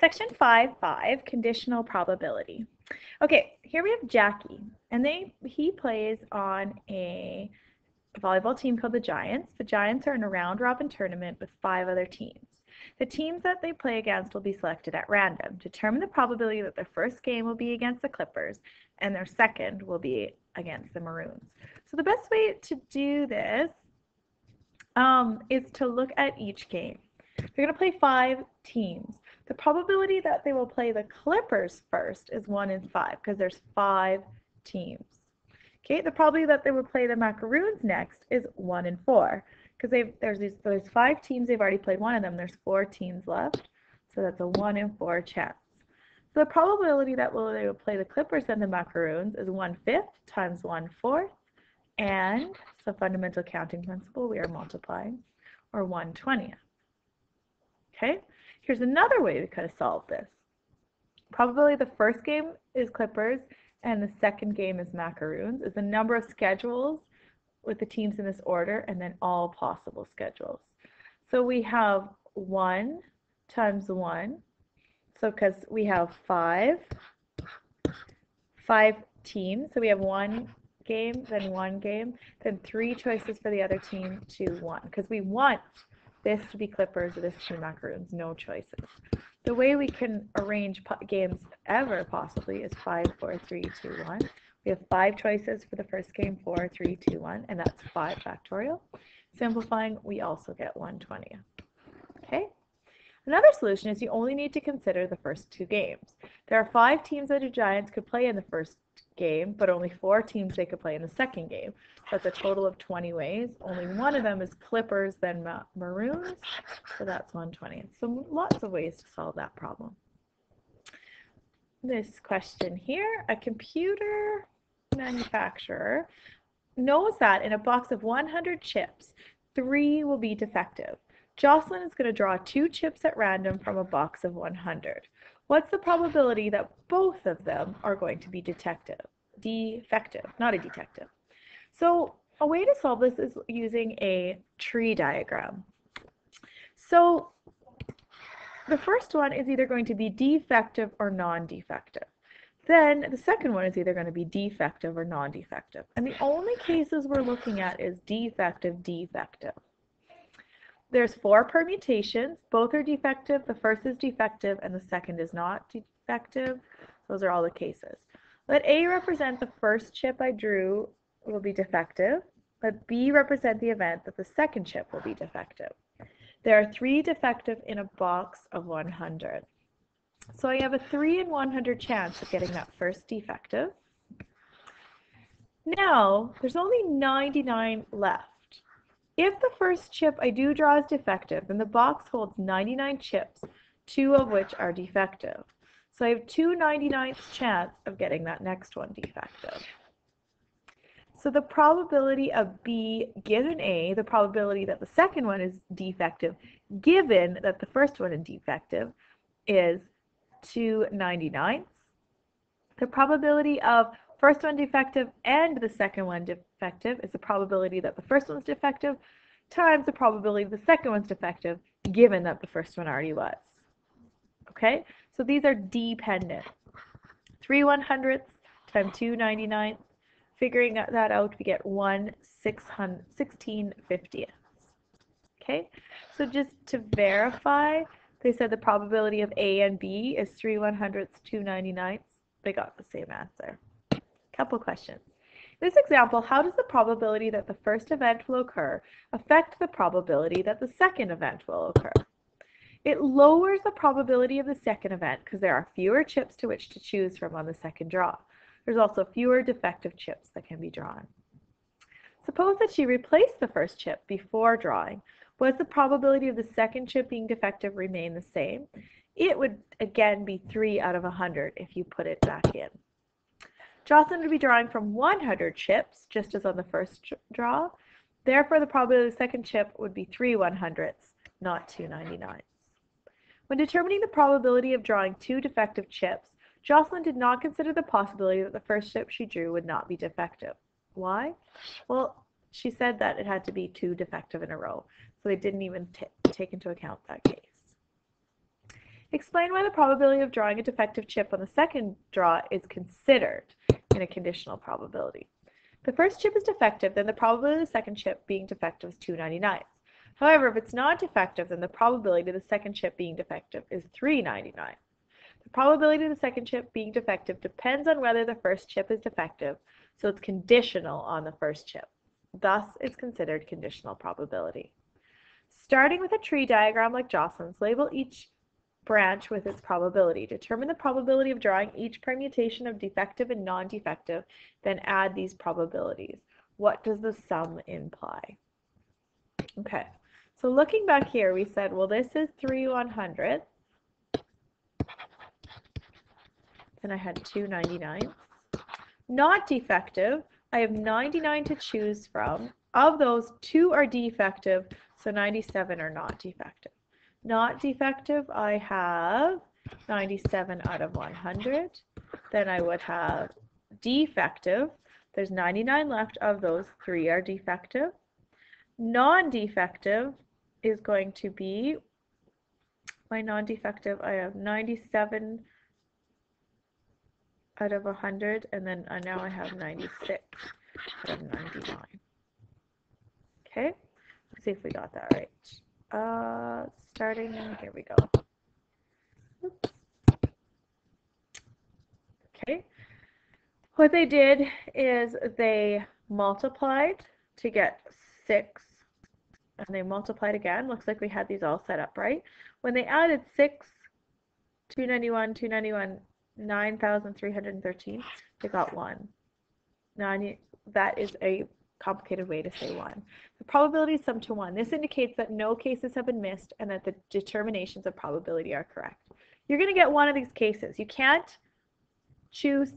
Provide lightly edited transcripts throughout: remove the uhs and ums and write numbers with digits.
Section 5.5, conditional probability. Okay, here we have Jackie, and he plays on a volleyball team called the Giants. The Giants are in a round-robin tournament with 5 other teams. The teams that they play against will be selected at random. Determine the probability that their first game will be against the Clippers and their second will be against the Maroons. So the best way to do this is to look at each game. They're going to play 5 teams. The probability that they will play the Clippers first is 1 in 5 because there's 5 teams. Okay, the probability that they will play the Macaroons next is 1 in 4 because there's 5 teams. They've already played one of them. There's 4 teams left, so that's a 1 in 4 chance. So the probability that they will play the Clippers and the Macaroons is 1/5 times 1/4, and it's a fundamental counting principle. We are multiplying, or 1/20. Okay, here's another way we could have solved this. Probability the first game is Clippers and the second game is Macaroons is the number of schedules with the teams in this order and then all possible schedules. So we have 1 times 1. So because we have 5 teams, so we have 1 game, then 1 game, then 3 choices for the other team to 1. Because we want this to be Clippers or this to be Macaroons, no choices. The way we can arrange games ever possibly is 5, 4, 3, 2, 1. We have 5 choices for the first game, 4, 3, 2, 1, and that's 5 factorial. Simplifying, we also get 1/20. Okay? Another solution is you only need to consider the first 2 games. There are 5 teams that the Giants could play in the first game, but only 4 teams they could play in the second game. So that's a total of 20 ways. Only one of them is Clippers, then Maroons, so that's 1/20. So lots of ways to solve that problem. This question here, a computer manufacturer knows that in a box of 100 chips, 3 will be defective. Jocelyn is going to draw 2 chips at random from a box of 100. What's the probability that both of them are going to be defective, not a detective? So a way to solve this is using a tree diagram. So the first one is either going to be defective or non-defective. Then the second one is either going to be defective or non-defective. And the only cases we're looking at is defective. There's 4 permutations. Both are defective. The first is defective and the second is not defective. Those are all the cases. Let A represent the first chip I drew will be defective. Let B represent the event that the second chip will be defective. There are 3 defective in a box of 100. So I have a 3 in 100 chance of getting that first defective. Now, there's only 99 left. If the first chip I do draw is defective, then the box holds 99 chips, 2 of which are defective. So I have 2 99th chance of getting that next one defective. So the probability of B given A, the probability that the second one is defective, given that the first one is defective, is 2 99ths. The probability of first one defective and the second one defective is the probability that the first one's defective times the probability the second one's defective, given that the first one already was. Okay, so these are dependent. 3 100ths times 2 99ths. Figuring that out, we get 1 16/50. Okay, so just to verify, they said the probability of A and B is 3 100ths, 2 99ths. They got the same answer. Couple questions. In this example, how does the probability that the first event will occur affect the probability that the second event will occur? It lowers the probability of the second event because there are fewer chips to which to choose from on the second draw. There's also fewer defective chips that can be drawn. Suppose that she replaced the first chip before drawing. Would the probability of the second chip being defective remain the same? It would again be 3 out of 100 if you put it back in. Jocelyn would be drawing from 100 chips, just as on the first draw. Therefore, the probability of the second chip would be 3 100ths, not 2 99ths. When determining the probability of drawing 2 defective chips, Jocelyn did not consider the possibility that the first chip she drew would not be defective. Why? Well, she said that it had to be 2 defective in a row, so they didn't even take into account that case. Explain why the probability of drawing a defective chip on the second draw is considered in a conditional probability. If the first chip is defective, then the probability of the second chip being defective is 299. However, if it's not defective, then the probability of the second chip being defective is 399. The probability of the second chip being defective depends on whether the first chip is defective, so it's conditional on the first chip. Thus, it's considered conditional probability. Starting with a tree diagram like Jocelyn's, label each branch with its probability. Determine the probability of drawing each permutation of defective and non-defective, then add these probabilities. What does the sum imply? Okay, so looking back here, we said, well, this is 3/100. Then I had 299. Not defective, I have 99 to choose from. Of those, 2 are defective, so 97 are not defective. Not defective, I have 97 out of 100. Then I would have defective. There's 99 left. Of those, 3 are defective. Non-defective is going to be, my non-defective, I have 97 out of 100, and then now I have 96 out of 99. Okay, let's see if we got that right. Starting, here we go. Oops. Okay, what they did is they multiplied to get 6, and they multiplied again. Looks like we had these all set up right. When they added 6, 291, 291, 9,313, they got 1. That is a complicated way to say 1. The probability is summed to 1. This indicates that no cases have been missed and that the determinations of probability are correct. You're going to get one of these cases. You can't choose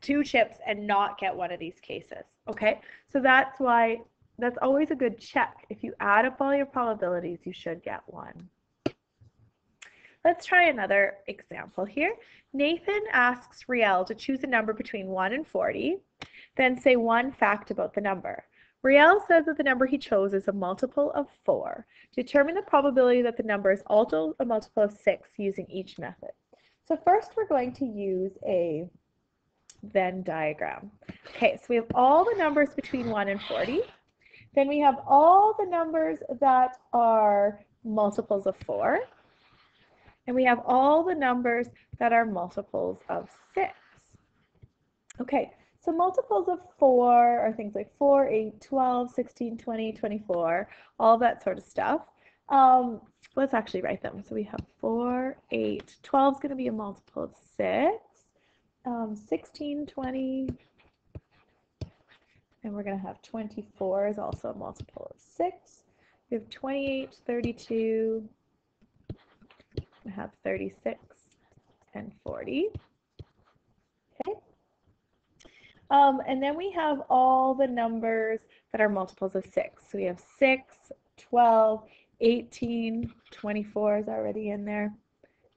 2 chips and not get one of these cases. Okay, so that's why that's always a good check. If you add up all your probabilities, you should get 1. Let's try another example here. Nathan asks Riel to choose a number between 1 and 40, then say one fact about the number. Riel says that the number he chose is a multiple of 4. Determine the probability that the number is also a multiple of 6 using each method. So first we're going to use a Venn diagram. Okay, so we have all the numbers between 1 and 40. Then we have all the numbers that are multiples of 4. And we have all the numbers that are multiples of 6. Okay, so multiples of 4 are things like 4, 8, 12, 16, 20, 24, all that sort of stuff. Let's actually write them. So we have 4, 8, 12 is going to be a multiple of 6, 16, 20, and we're going to have 24 is also a multiple of 6. We have 28, 32, we have 36 and 40. Okay. And then we have all the numbers that are multiples of 6. So we have 6, 12, 18, 24 is already in there.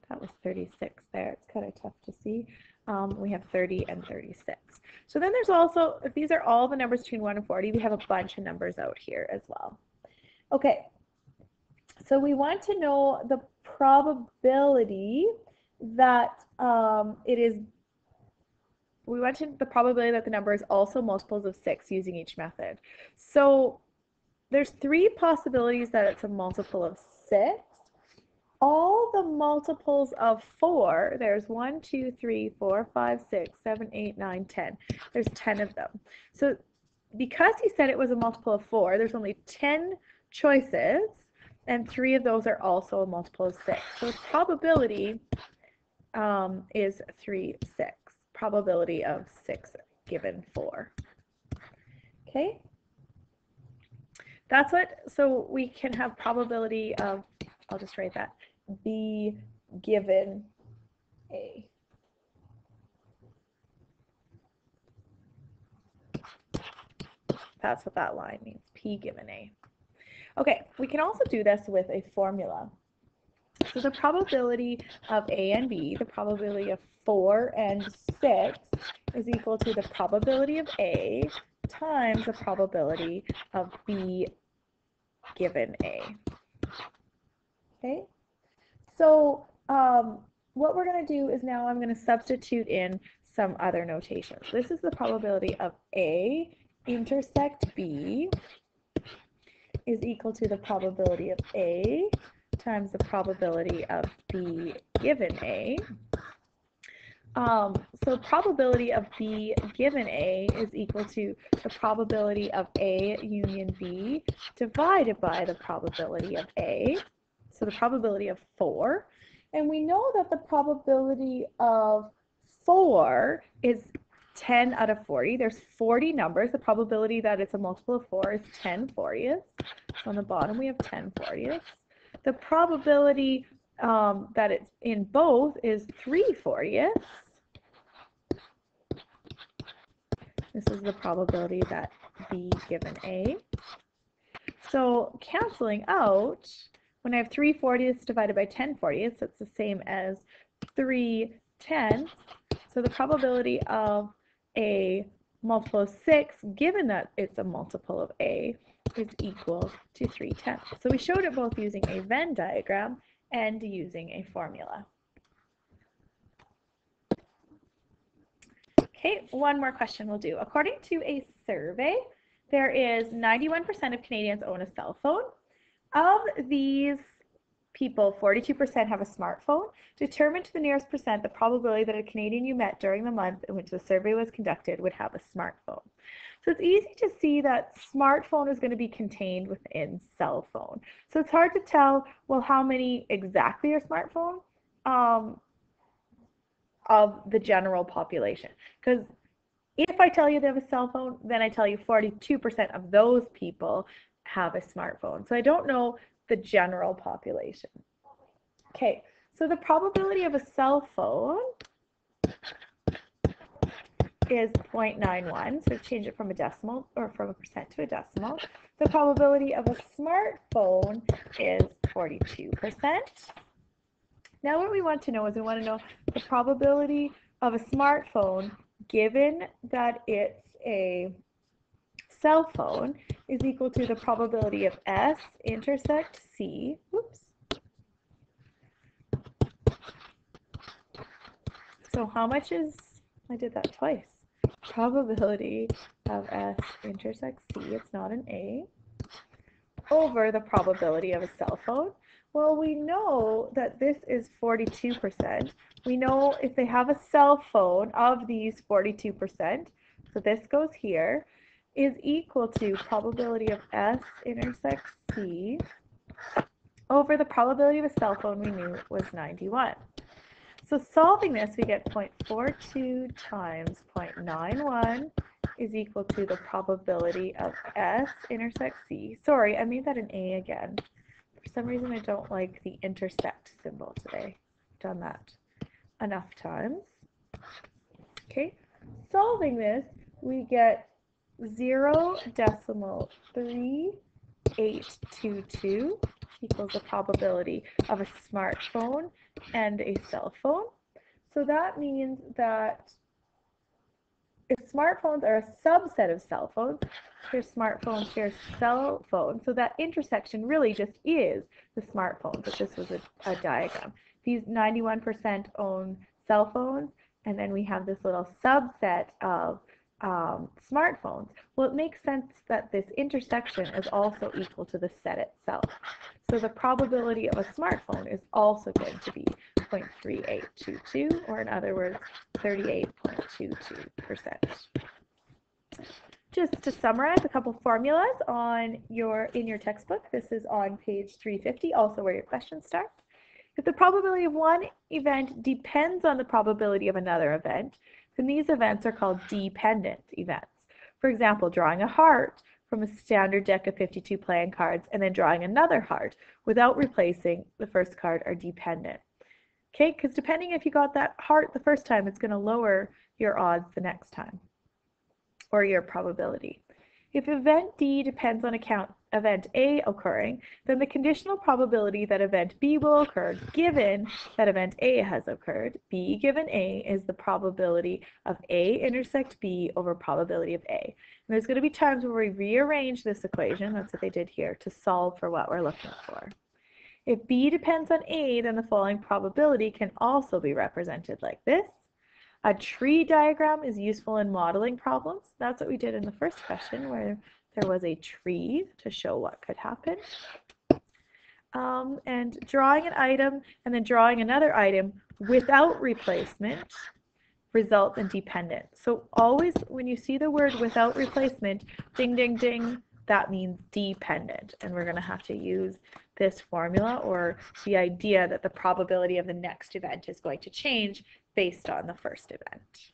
That was 36 there. It's kind of tough to see. We have 30 and 36. So then there's also, if these are all the numbers between 1 and 40, we have a bunch of numbers out here as well. Okay. So we want to know the probability that we want to the probability that the number is also multiples of 6 using each method. So there's 3 possibilities that it's a multiple of 6. All the multiples of 4, there's 1, 2, 3, 4, 5, 6, 7, 8, 9, 10. There's 10 of them. So because he said it was a multiple of 4, there's only 10 choices, and 3 of those are also a multiple of 6. So its probability is 3, 6. Probability of 6 given 4. Okay? That's what, so we can have probability of, I'll just write that, B given A. That's what that line means, P given A. Okay, we can also do this with a formula. So the probability of A and B, the probability of 4 and 6 is equal to the probability of A times the probability of B given A. Okay, so what we're going to do is now I'm going to substitute in some other notation. So this is the probability of A intersect B is equal to the probability of A times the probability of B given A. So probability of B given A is equal to the probability of A union B divided by the probability of A. So the probability of 4. And we know that the probability of 4 is 10 out of 40. There's 40 numbers. The probability that it's a multiple of 4 is 10 40ths. So on the bottom we have 10 40ths. The probability that it's in both is 3 40ths. This is the probability that B given A. So canceling out, when I have 3 40ths divided by 10 40ths, that's the same as 3 tenths. So the probability of a multiple of 6, given that it's a multiple of A, is equal to 3 tenths. So we showed it both using a Venn diagram and using a formula. Okay, one more question we'll do. According to a survey, there is 91% of Canadians own a cell phone. Of these people, 42% have a smartphone. Determine to the nearest percent the probability that a Canadian you met during the month in which the survey was conducted would have a smartphone. So it's easy to see that smartphone is going to be contained within cell phone. So it's hard to tell, well, how many exactly are smartphone of the general population. Because if I tell you they have a cell phone, then I tell you 42% of those people have a smartphone. So I don't know the general population. Okay, so the probability of a cell phone is 0.91, so change it from a decimal or from a percent to a decimal. The probability of a smartphone is 42%. Now what we want to know is we want to know the probability of a smartphone given that it's a cell phone is equal to the probability of S intersect C. Whoops. So how much is, I did that twice. Probability of S intersect C, it's not an A, over the probability of a cell phone. Well, we know that this is 42%. We know if they have a cell phone of these 42%, so this goes here, is equal to probability of S intersect C over the probability of a cell phone we knew was 91. So solving this, we get 0.42 times 0.91 is equal to the probability of S intersect C. Sorry, I made that an A again. For some reason, I don't like the intersect symbol today. I've done that enough times. Okay, solving this, we get 0.3822 equals the probability of a smartphone and a cell phone. So that means that if smartphones are a subset of cell phones, here's smartphones, here's cell phones, so that intersection really just is the smartphone, but this was a diagram. These 91% own cell phones, and then we have this little subset of smartphones. Well, it makes sense that this intersection is also equal to the set itself. So the probability of a smartphone is also going to be 0.3822, or in other words, 38.22%. Just to summarize a couple formulas in your textbook. This is on page 350, also where your questions start. If the probability of one event depends on the probability of another event, then these events are called dependent events. For example, drawing a heart from a standard deck of 52 playing cards and then drawing another heart without replacing the first card are dependent. Okay, because depending if you got that heart the first time, it's going to lower your odds the next time, or your probability. If event D depends on event A occurring, then the conditional probability that event B will occur given that event A has occurred, B given A, is the probability of A intersect B over probability of A. And there's going to be times where we rearrange this equation, that's what they did here, to solve for what we're looking for. If B depends on A, then the following probability can also be represented like this. A tree diagram is useful in modeling problems. That's what we did in the first question, where there was a tree to show what could happen. And drawing an item and then drawing another item without replacement results in dependent. So always when you see the word without replacement, ding, ding, ding, that means dependent. And we're going to have to use this formula, or the idea that the probability of the next event is going to change based on the first event.